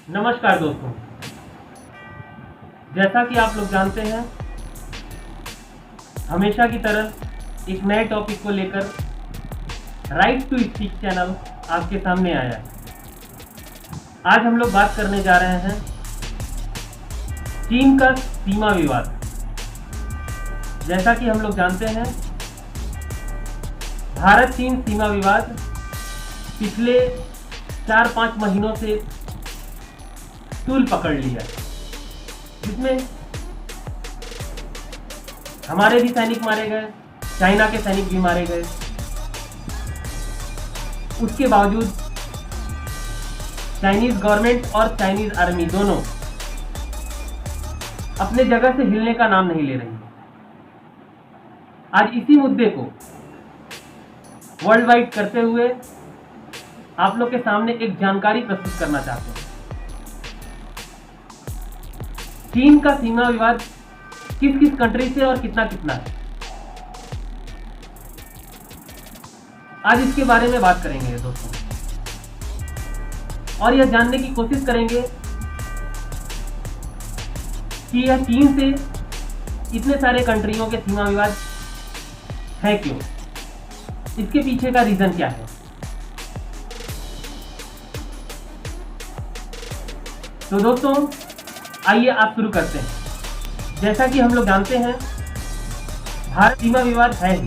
नमस्कार दोस्तों, जैसा कि आप लोग जानते हैं, हमेशा की तरह एक नए टॉपिक को लेकर राइट टू स्पीक चैनल आपके सामने आया है। आज हम लोग बात करने जा रहे हैं चीन का सीमा विवाद। जैसा कि हम लोग जानते हैं, भारत चीन सीमा विवाद पिछले 4-5 महीनों से तूल पकड़ लिया, जिसमें हमारे भी सैनिक मारे गए, चाइना के सैनिक भी मारे गए। उसके बावजूद चाइनीज गवर्नमेंट और चाइनीज आर्मी दोनों अपने जगह से हिलने का नाम नहीं ले रही है। आज इसी मुद्दे को वर्ल्ड वाइड करते हुए आप लोग के सामने एक जानकारी प्रस्तुत करना चाहते हैं। चीन का सीमा विवाद किस किस कंट्री से और कितना कितना है, आज इसके बारे में बात करेंगे दोस्तों, और यह जानने की कोशिश करेंगे कि यह चीन से इतने सारे कंट्रियों के सीमा विवाद है क्यों, इसके पीछे का रीजन क्या है। तो दोस्तों, आइए आप शुरू करते हैं। जैसा कि हम लोग जानते हैं, भारत सीमा विवाद है ही,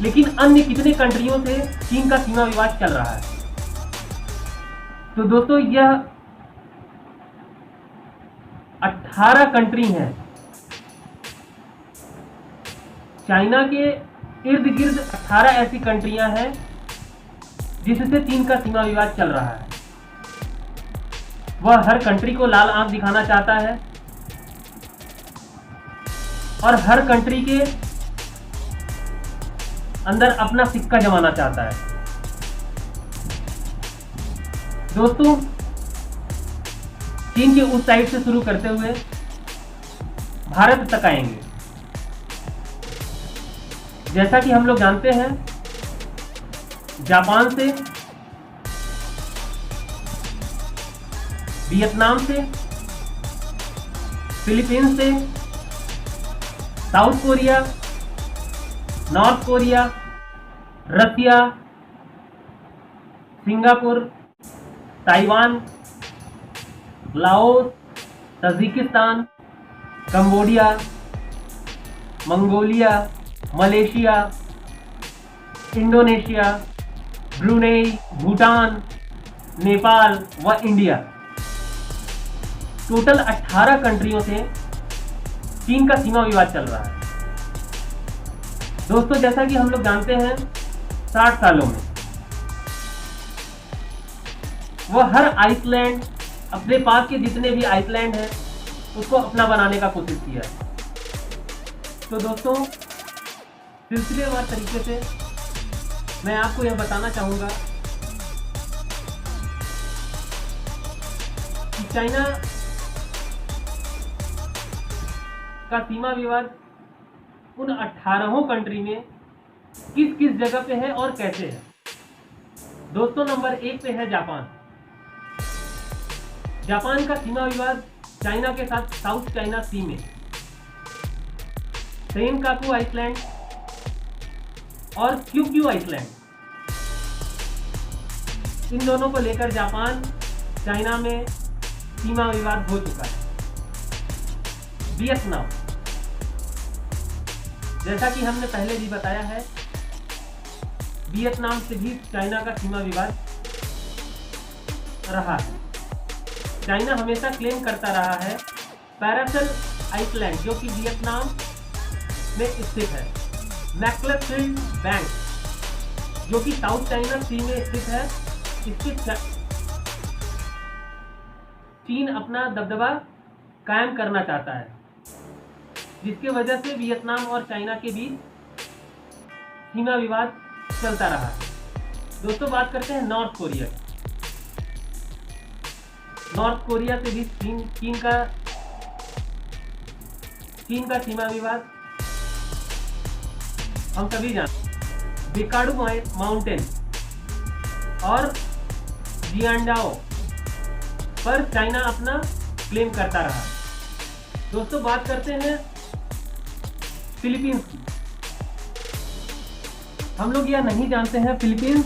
लेकिन अन्य कितने कंट्रियों से चीन का सीमा विवाद चल रहा है। तो दोस्तों, यह 18 कंट्री हैं। चाइना के इर्द गिर्द 18 ऐसी कंट्रियां हैं जिससे चीन का सीमा विवाद चल रहा है। वह हर कंट्री को लाल आंख दिखाना चाहता है और हर कंट्री के अंदर अपना सिक्का जमाना चाहता है। दोस्तों, चीन के उस साइड से शुरू करते हुए भारत तक आएंगे। जैसा कि हम लोग जानते हैं, जापान से, वियतनाम से, फिलीपींस से, South Korea, North Korea, Russia, Singapore, Taiwan, Laos, Tajikistan, Cambodia, Mongolia, Malaysia, Indonesia, Brunei, Bhutan, Nepal व इंडिया, टोटल 18 कंट्रियों से चीन का सीमा विवाद चल रहा है। दोस्तों, जैसा कि हम लोग जानते हैं, 60 सालों में वह हर आइसलैंड, अपने पास के जितने भी आइसलैंड हैं, उसको अपना बनाने का कोशिश किया है। तो दोस्तों, सिलसिलेवार तरीके से मैं आपको यह बताना चाहूंगा कि चाइना का सीमा विवाद उन 18 कंट्री में किस किस जगह पे है और कैसे है। दोस्तों, नंबर 1 पे है जापान। जापान का सीमा विवाद चाइना के साथ साउथ चाइना सी में सेनकाकू आइसलैंड और क्यूक्यू आइसलैंड, इन दोनों को लेकर जापान चाइना में सीमा विवाद हो चुका है। वियतनाम, जैसा कि हमने पहले भी बताया है, वियतनाम से भी चाइना का सीमा विवाद रहा है। चाइना हमेशा क्लेम करता रहा है पैरासेल आइसलैंड, जो कि वियतनाम में स्थित है, मैक्लरफील्ड बैंक, जो कि साउथ चाइना सी में स्थित है, इसके चीन अपना दबदबा कायम करना चाहता है, जिसके वजह से वियतनाम और चाइना के बीच सीमा विवाद चलता रहा है। दोस्तों, बात करते हैं नॉर्थ कोरिया। नॉर्थ कोरिया से भी चीन का सीमा विवाद हम सभी जानते। बेकाडू माउंटेन और जियांडाओ पर चाइना अपना क्लेम करता रहा। दोस्तों बात करते हैं फिलीपींस की। हम लोग यह नहीं जानते हैं फिलीपींस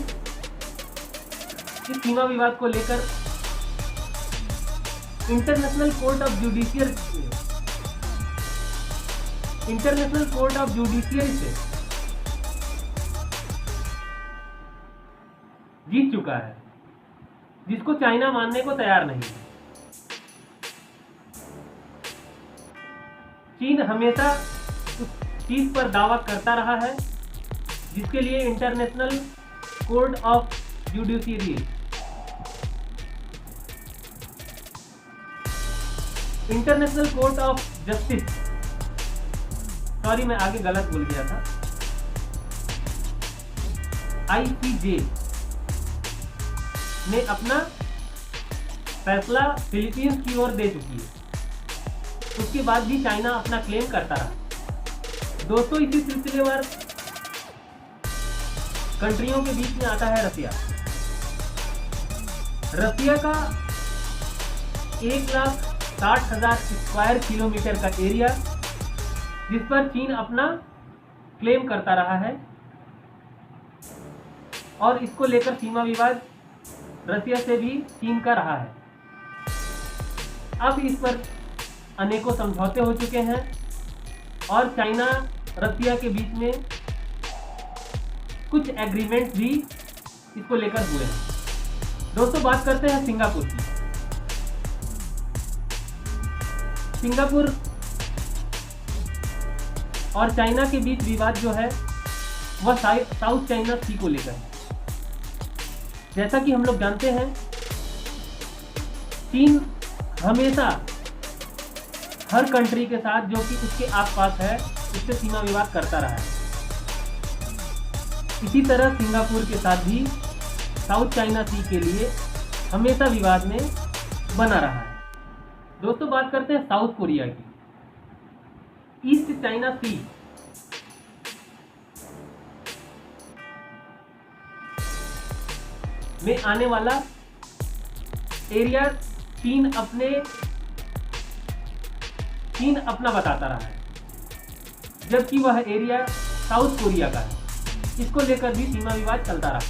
इस सीमा विवाद को लेकर इंटरनेशनल कोर्ट ऑफ जुडिशियरी से जीत चुका है, जिसको चाइना मानने को तैयार नहीं है। चीन हमेशा उस चीज पर दावा करता रहा है जिसके लिए international court of judiciary international court of justice, sorry मैं आगे गलत बोल गया था, ICJ ने अपना फैसला फिलीपींस की ओर दे चुकी है। उसके बाद भी चाइना अपना क्लेम करता रहा। दोस्तों इसी सिलसिलेवार कंट्रियों के बीच में आता है रसिया। रसिया का 1,60,000 स्क्वायर किलोमीटर का एरिया, जिस पर चीन अपना क्लेम करता रहा है और इसको लेकर सीमा विवाद रसिया से भी चीन का रहा है। अब इस पर अनेकों समझौते हो चुके हैं और चाइना रसिया के बीच में कुछ एग्रीमेंट भी इसको लेकर हुए हैं। दोस्तों बात करते हैं सिंगापुर की। सिंगापुर और चाइना के बीच विवाद जो है वह साउथ चाइना सी को लेकर है। जैसा कि हम लोग जानते हैं चीन हमेशा हर कंट्री के साथ जो कि उसके आसपास है उससे सीमा विवाद करता रहा है। इसी तरह सिंगापुर के साथ भी साउथ चाइना सी के लिए हमेशा विवाद में बना रहा है। दोस्तों बात करते हैं साउथ कोरिया की। ईस्ट चाइना सी में आने वाला एरिया चीन अपना बताता रहा है, जबकि वह एरिया साउथ कोरिया का है। इसको लेकर भी सीमा विवाद चलता रहा।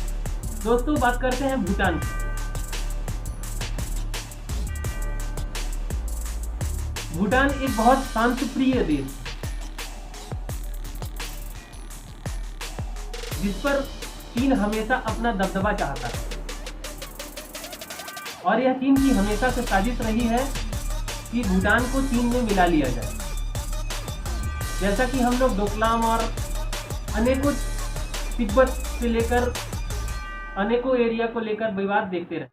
दोस्तों बात करते हैं भूटान की। भूटान एक बहुत शांतिप्रिय देश जिस पर चीन हमेशा अपना दबदबा चाहता है और यह चीन की हमेशा से साजिश रही है कि भूटान को चीन में मिला लिया जाए। जैसा कि हम लोग डोकलाम और अनेकों तिब्बत से लेकर अनेकों एरिया को लेकर विवाद देखते रहे।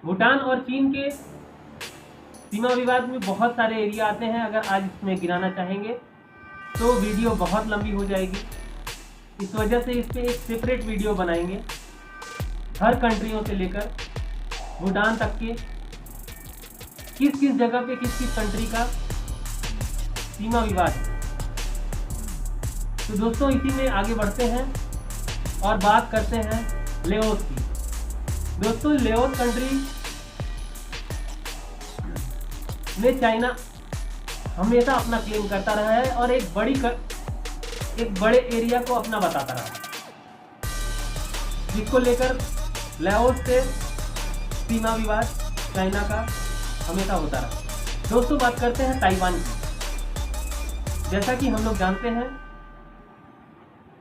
भूटान और चीन के सीमा विवाद में बहुत सारे एरिया आते हैं। अगर आज इसमें गिनाना चाहेंगे तो वीडियो बहुत लंबी हो जाएगी। इस वजह से इस पे एक सेपरेट वीडियो बनाएंगे हर कंट्रियों से लेकर भूटान तक के किस किस जगह पे किस किस कंट्री का सीमा विवाद है। तो दोस्तों इसी में आगे बढ़ते हैं और बात करते हैं लेओस की। दोस्तों लेओस कंट्री में चाइना हमेशा अपना क्लेम करता रहा है और एक बड़े एरिया को अपना बताता रहा है, जिसको लेकर लेओस से सीमा विवाद चाइना का हमेशा होता रहा। दोस्तों बात करते हैं ताइवान की। जैसा कि हम लोग जानते हैं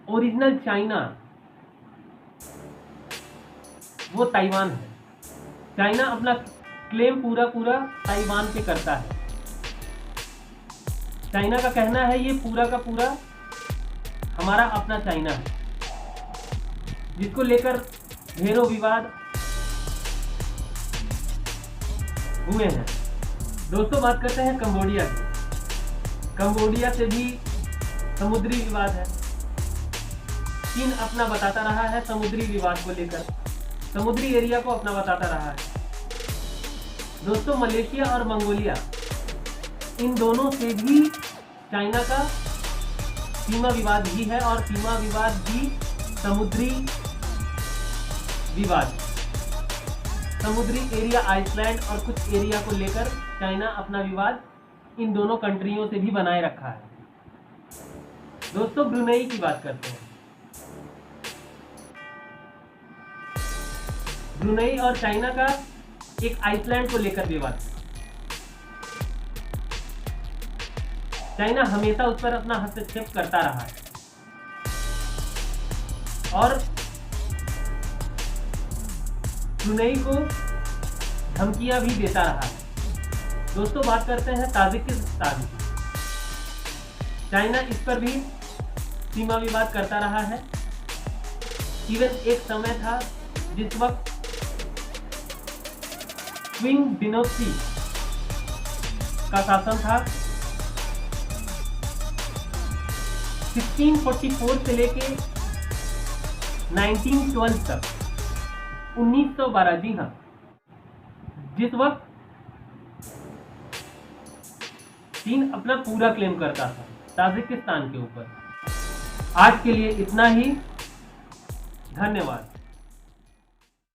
ओरिजिनल चाइना वो ताइवान है। चाइना अपना क्लेम पूरा ताइवान पे करता है। चाइना का कहना है ये पूरा का पूरा हमारा अपना चाइना है, जिसको लेकर ढेरों विवाद हुए हैं। दोस्तों बात करते हैं कंबोडिया की। कंबोडिया से भी समुद्री विवाद है। चीन अपना बताता रहा है समुद्री विवाद को लेकर, समुद्री एरिया को अपना बताता रहा है। दोस्तों मलेशिया और मंगोलिया इन दोनों से भी चाइना का सीमा विवाद ही है और सीमा विवाद भी समुद्री विवाद। समुद्री एरिया आइसलैंड और कुछ एरिया को लेकर चाइना अपना विवाद इन दोनों कंट्रियों से भी बनाए रखा है। दोस्तों, ब्रुनेई की बात करते हैं। ब्रुनेई और चाइना का एक आइसलैंड को लेकर विवाद। चाइना हमेशा उस पर अपना हस्तक्षेप करता रहा है और ब्रुनेई को धमकियां भी देता रहा है। दोस्तों, बात करते हैं ताजिकिस्तान की। चाइना इस पर भी सीमा विवाद करता रहा है। इवन एक समय था जिस वक्त क्विंग डिनोस्टी का शासन था। 1644 से लेके 1912 तक, 1912, जी हाँ, जिस वक्त चीन अपना पूरा क्लेम करता था ताजिकिस्तान के ऊपर। आज के लिए इतना ही। धन्यवाद।